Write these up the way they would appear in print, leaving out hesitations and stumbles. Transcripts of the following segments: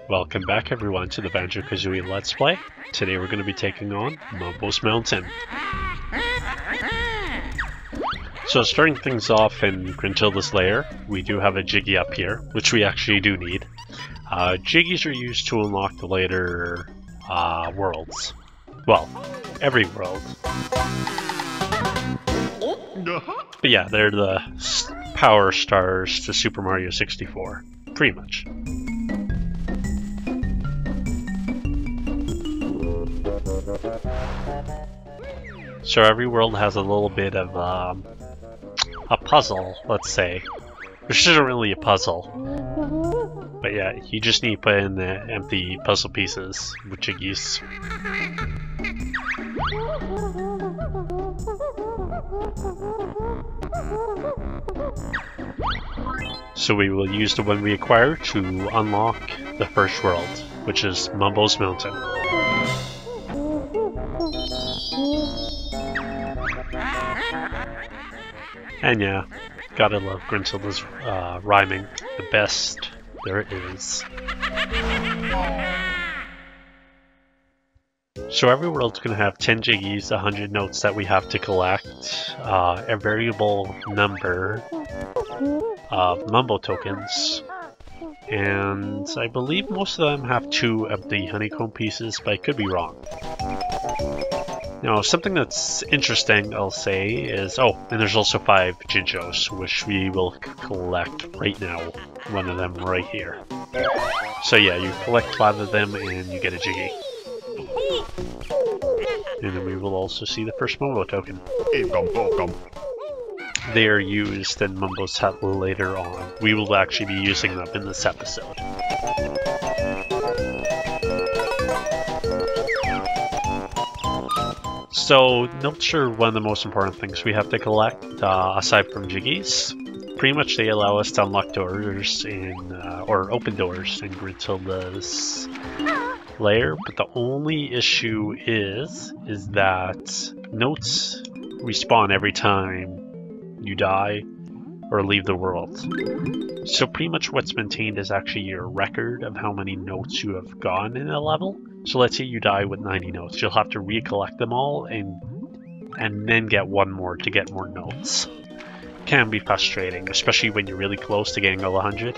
Welcome back everyone to the Banjo Kazooie Let's Play. Today we're going to be taking on Mumbo's Mountain. So starting things off in Gruntilda's lair, we do have a Jiggy up here, which we actually do need. Jiggies are used to unlock the later worlds. Well, every world. But yeah, they're the power stars to Super Mario 64, pretty much. So every world has a little bit of a puzzle, let's say. Which isn't really a puzzle. But yeah, you just need to put in the empty puzzle pieces with Jiggies. So we will use the one we acquire to unlock the first world, which is Mumbo's Mountain. And yeah, gotta love Gruntilda's rhyming, the best there is. So every world's gonna have 10 Jiggies, 100 notes that we have to collect, a variable number of Mumbo tokens, and I believe most of them have 2 of the honeycomb pieces, but I could be wrong. Now, something that's interesting, I'll say, is... Oh, and there's also 5 Jinjos, which we will collect right now. One of them right here. So yeah, you collect 5 of them and you get a Jiggy. And then we will also see the first Mumbo token. They are used in Mumbo's hut later on. We will actually be using them in this episode. So, notes are one of the most important things we have to collect, aside from Jiggies. Pretty much they allow us to unlock doors in, or open doors in Gruntilda's lair, but the only issue is that notes respawn every time you die or leave the world. So pretty much what's maintained is actually your record of how many notes you have gotten in a level. So let's say you die with 90 notes, you'll have to recollect them all and then get one more to get more notes. Can be frustrating, especially when you're really close to getting all 100.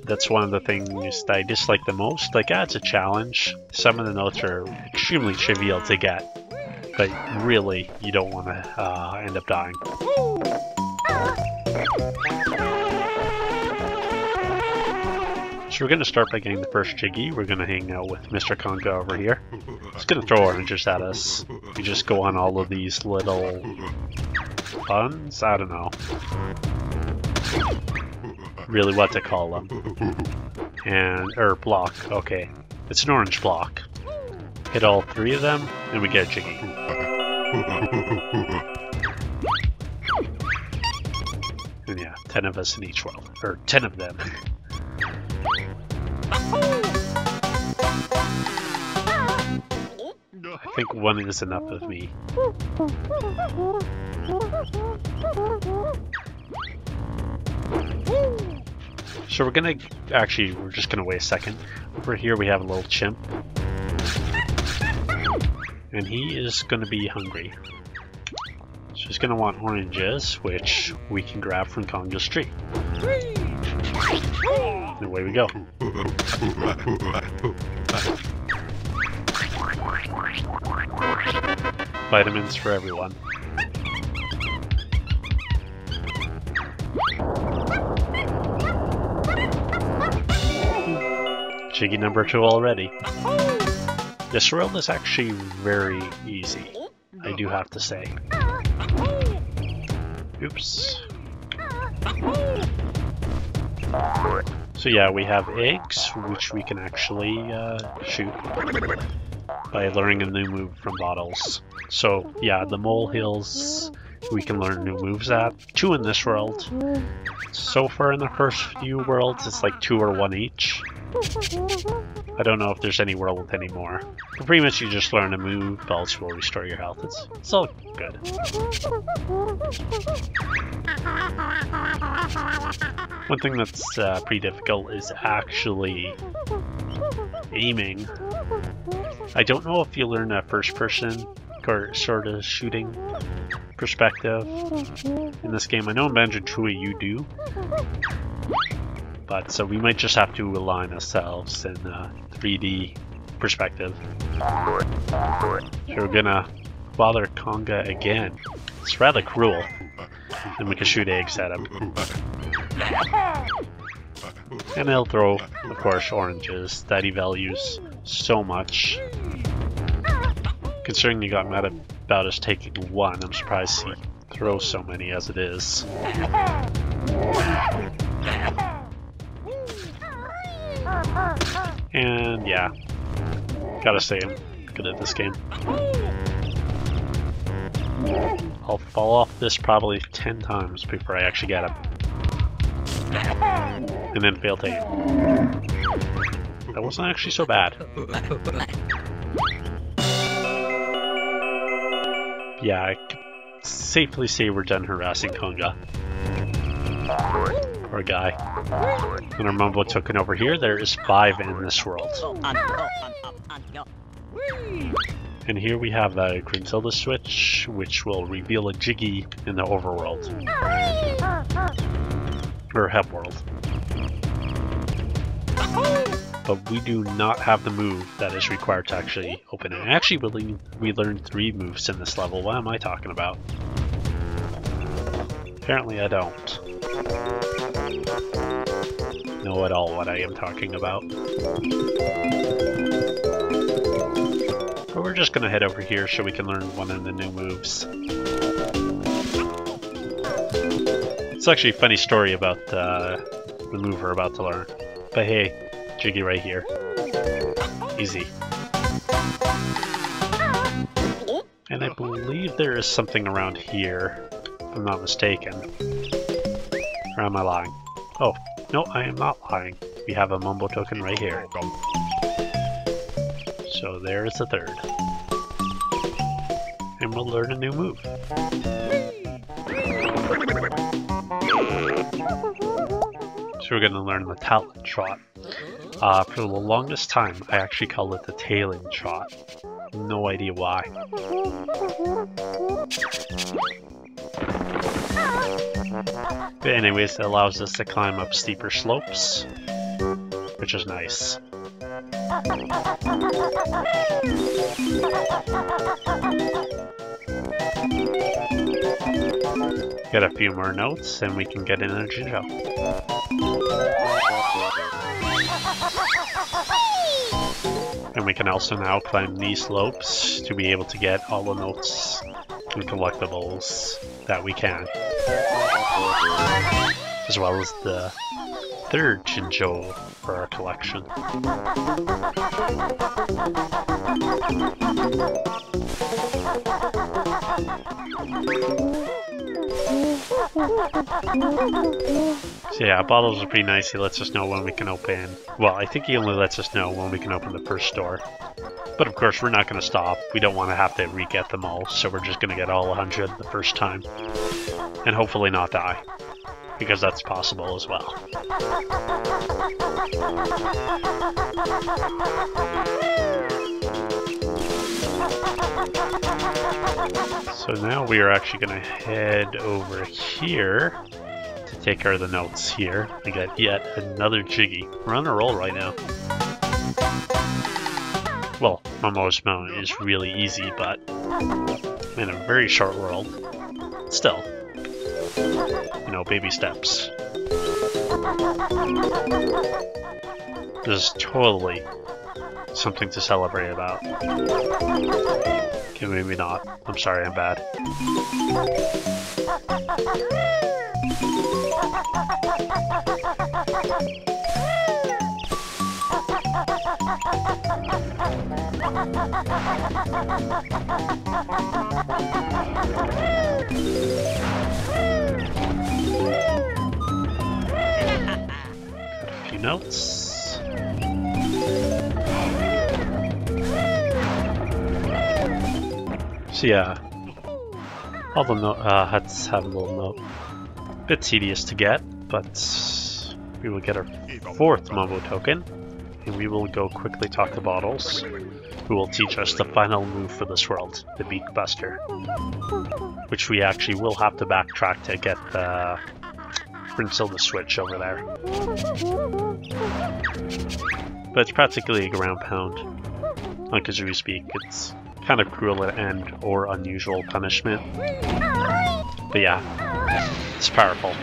That's one of the things that I dislike the most. Like, it's a challenge. Some of the notes are extremely trivial to get, but really, you don't want to end up dying. So we're going to start by getting the first Jiggy. We're going to hang out with Mr. Conga over here. He's going to throw oranges at us. We just go on all of these little buns? I don't know. Really what to call them. Or block, okay. It's an orange block. Hit all 3 of them, and we get a Jiggy. And yeah, 10 of us in each world. Or 10 of them. I think 1 is enough of me. So we're just gonna wait a second. Over here we have a little chimp. And he is gonna be hungry. So he's gonna want oranges, which we can grab from Conga's tree. And away we go. Vitamins for everyone. Jiggy number 2 already. This world is actually very easy, I do have to say. Oops. So yeah, we have eggs, which we can actually shoot by learning a new move from bottles. So yeah, the molehills we can learn new moves at. 2 in this world. So far in the first few worlds, it's like 2 or 1 each. I don't know if there's any world with any more. But pretty much you just learn a move, bells will restore your health. It's all good. One thing that's pretty difficult is actually aiming. I don't know if you learn a first person or sort of shooting perspective in this game. I know in Banjo Kazooie you do, but so we might just have to align ourselves in 3D perspective. So we're gonna bother Conga again. It's rather cruel. And we can shoot eggs at him. And he'll throw, of course, oranges that he values so much. Considering he got mad about us taking one, I'm surprised he throws so many as it is. And yeah, gotta say I'm good at this game. I'll fall off this probably 10 times before I actually get him. And then fail to aim. That wasn't actually so bad. Yeah, I can safely say we're done harassing Conga. Poor guy. And our Mumbo token over here, there is 5 in this world. And here we have the Gruntilda switch, which will reveal a Jiggy in the overworld. Or Hep world. But we do not have the move that is required to actually open it. Actually, we learned 3 moves in this level. What am I talking about? Apparently I don't know at all what I am talking about. But we're just gonna head over here so we can learn one of the new moves. It's actually a funny story about the move we're about to learn. But hey, Jiggy right here. Easy. And I believe there is something around here, if I'm not mistaken. Or am I lying? Oh, no, I am not lying. We have a Mumbo token right here. So there is the 3rd. And we'll learn a new move. So we're going to learn the talent trot. For the longest time, I actually called it the tailing trot. No idea why. But anyways, it allows us to climb up steeper slopes, which is nice. Get a few more notes and we can get an energy gel. And we can also now climb these slopes to be able to get all the notes and collectibles that we can. As well as the 3rd Jinjo for our collection. So yeah, bottles are pretty nice. He lets us know when we can open. Well, I think he only lets us know when we can open the first door. But of course, we're not going to stop. We don't want to have to re-get them all, so we're just going to get all 100 the first time. And hopefully not die, because that's possible as well. So now we are actually going to head over here to take care of the notes here. We got yet another Jiggy. We're on a roll right now. Well, Mumbo's Mountain is really easy, but in a very short world, still, you know, baby steps. This is totally something to celebrate about. Okay, maybe not. I'm sorry, I'm bad. Got a few notes. So yeah, all the huts have a little note. Bit tedious to get, but we will get our 4th Mumbo token, and we will go quickly talk to Bottles, who will teach us the final move for this world, the Beak Buster, which we actually will have to backtrack to get the Brimsilda switch over there. But it's practically a ground pound. On Kazooie speak, it's kind of cruel and or unusual punishment. But yeah, it's powerful.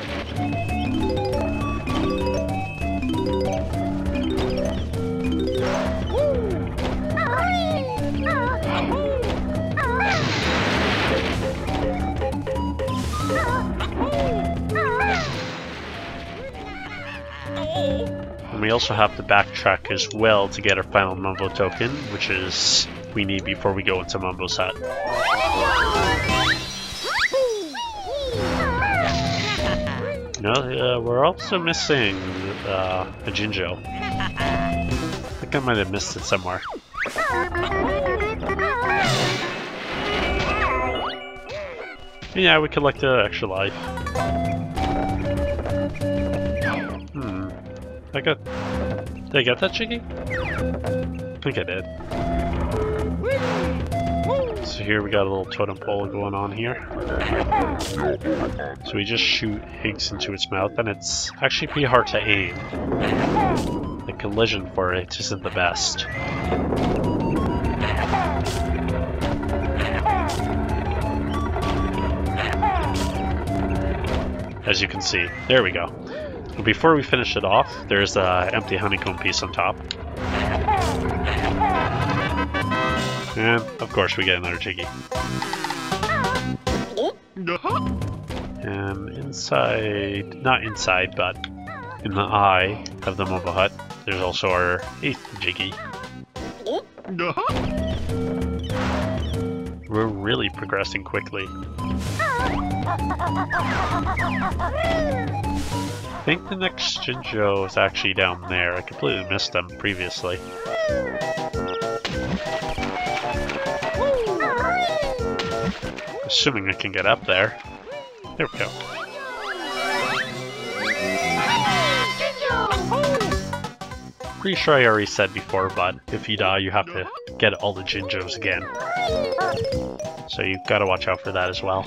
And we also have to backtrack as well to get our final Mumbo token, which is we need before we go into Mumbo's hut. No, we're also missing a Jinjo. I think I might have missed it somewhere. Yeah, we collect an extra life. Did I get that Jiggy? I think I did. So here we got a little totem pole going on here. So we just shoot eggs into its mouth, and it's actually pretty hard to aim. The collision for it isn't the best. As you can see, there we go. But before we finish it off, there's an empty honeycomb piece on top. And, of course, we get another Jiggy. And inside, not inside, but in the eye of the Mumbo hut, there's also our 8th Jiggy. We're really progressing quickly. I think the next Jinjo is actually down there. I completely missed them previously. Assuming I can get up there. There we go. Pretty sure I already said before, but if you die, you have to get all the Jinjos again. So you've got to watch out for that as well.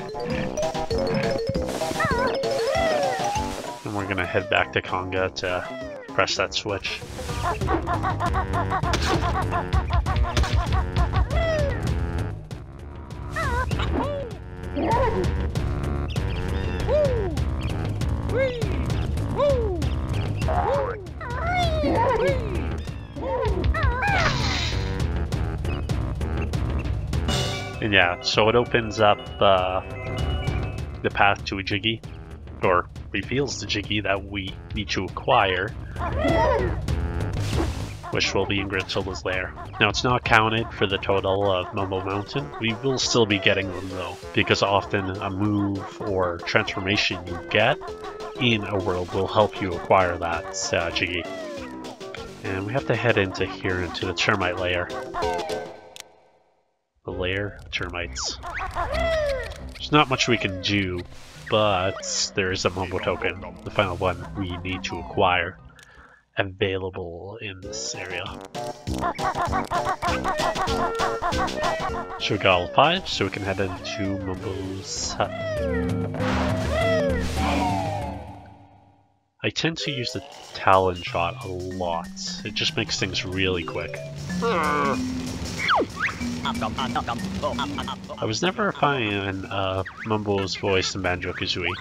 And we're gonna head back to Conga to press that switch. And yeah, so it opens up the path to a Jiggy, or reveals the Jiggy that we need to acquire, which will be in Gridsilda's lair. Now it's not counted for the total of Mumbo Mountain. We will still be getting them though, because often a move or transformation you get in a world will help you acquire that Jiggy. And we have to head into here, into the termite lair. The lair of termites. There's not much we can do, but there is a Mumbo token, the final one we need to acquire, available in this area. So we got all 5, so we can head into Mumbo's hut. I tend to use the Talon shot a lot. It just makes things really quick. I was never a fan of Mumbo's voice in Banjo Kazooie.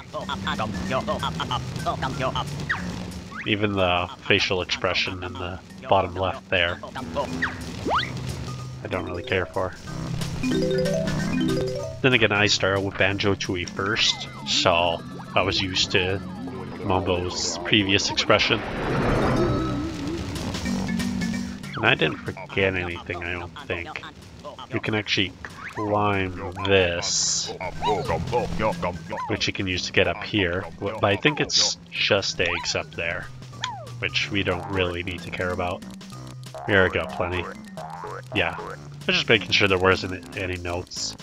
Even the facial expression in the bottom left there, I don't really care for. Then again, I started with Banjo Kazooie first, so I was used to Mumbo's previous expression. And I didn't forget anything, I don't think. You can actually climb this, which you can use to get up here, but I think it's just eggs up there, which we don't really need to care about. Here we go, plenty. Yeah, I was just making sure there wasn't any notes.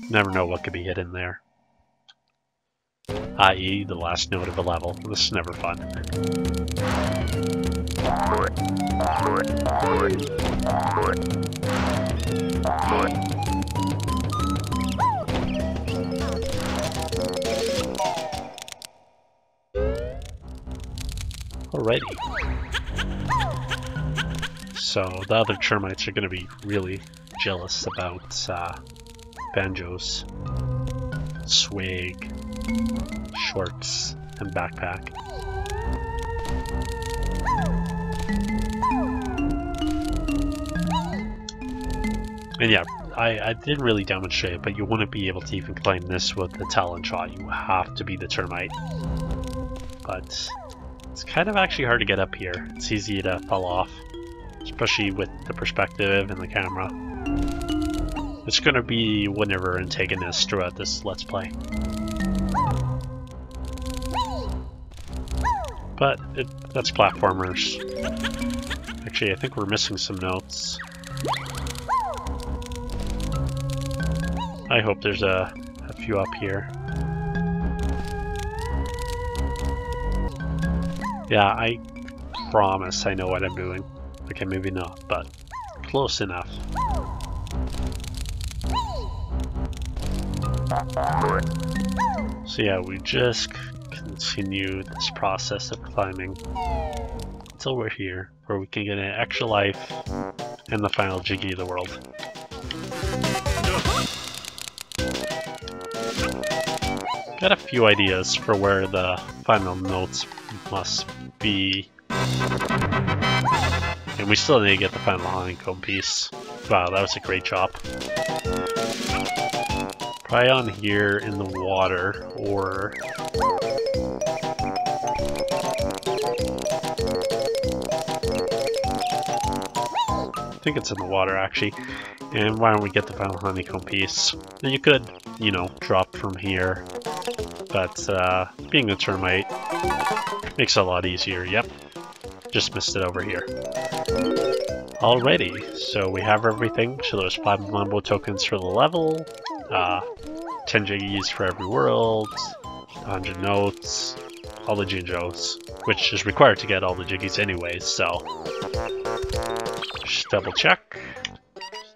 Never know what could be hidden there. i.e. the last note of a level. This is never fun. Alrighty. So the other termites are going to be really jealous about Banjo's swag, shorts, and backpack. And yeah, I didn't really demonstrate it, but you wouldn't be able to even claim this with the talent shot. You have to be the termite. But it's kind of actually hard to get up here. It's easy to fall off, especially with the perspective and the camera. It's going to be whenever antagonist throughout this Let's Play. But that's platformers. Actually, I think we're missing some notes. I hope there's a few up here. Yeah, I promise I know what I'm doing. Okay, maybe not, but close enough. So yeah, we just continue this process of climbing until we're here, where we can get an extra life and the final Jiggy of the world. Got a few ideas for where the final notes must be. And we still need to get the final honeycomb piece. Wow, that was a great job. Probably on here in the water, or... I think it's in the water, actually. And why don't we get the final honeycomb piece? And you could, you know, drop from here. But being a termite makes it a lot easier. Yep, just missed it over here. Alrighty, so we have everything. So there's 5 Mumbo tokens for the level, 10 Jiggies for every world, 100 notes, all the Jinjos, which is required to get all the Jiggies anyways, so just double check.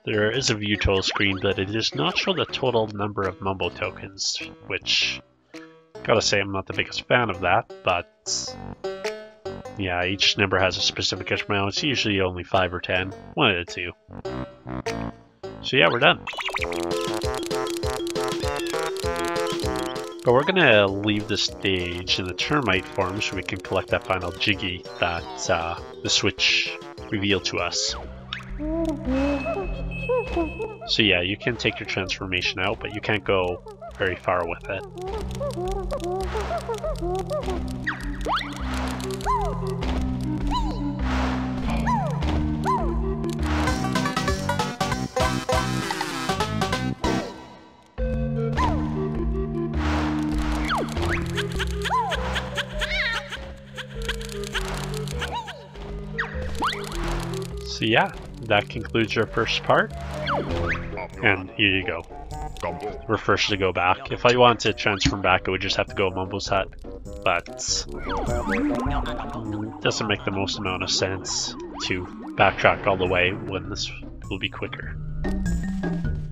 There is a view total screen, but it does not show the total number of Mumbo tokens, which, gotta say, I'm not the biggest fan of that, but yeah, each number has a specific amount. It's usually only 5 or 10, one of the two. So yeah, we're done. But we're gonna leave the stage in the termite form so we can collect that final Jiggy that the Switch revealed to us. So yeah, you can take your transformation out, but you can't go very far with it. So yeah, that concludes your first part. And here you go. We're first to go back. If I wanted to transform back, I would just have to go to Mumbo's hut. But it doesn't make the most amount of sense to backtrack all the way when this will be quicker.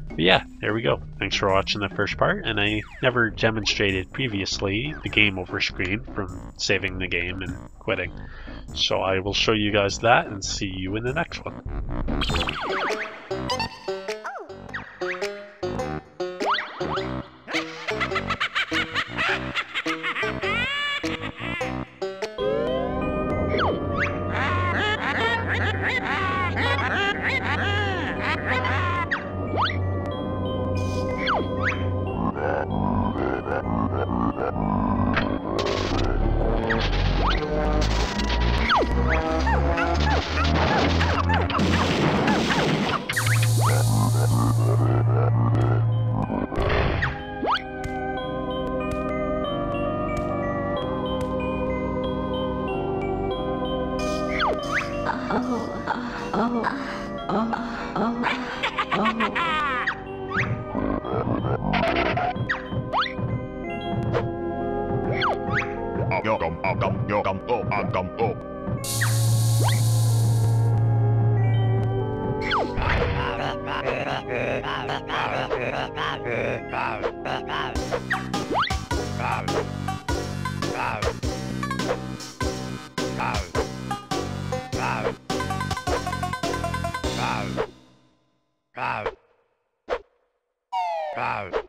But yeah, there we go. Thanks for watching the first part, and I never demonstrated previously the game over screen from saving the game and quitting. So I will show you guys that and see you in the next one. Wow.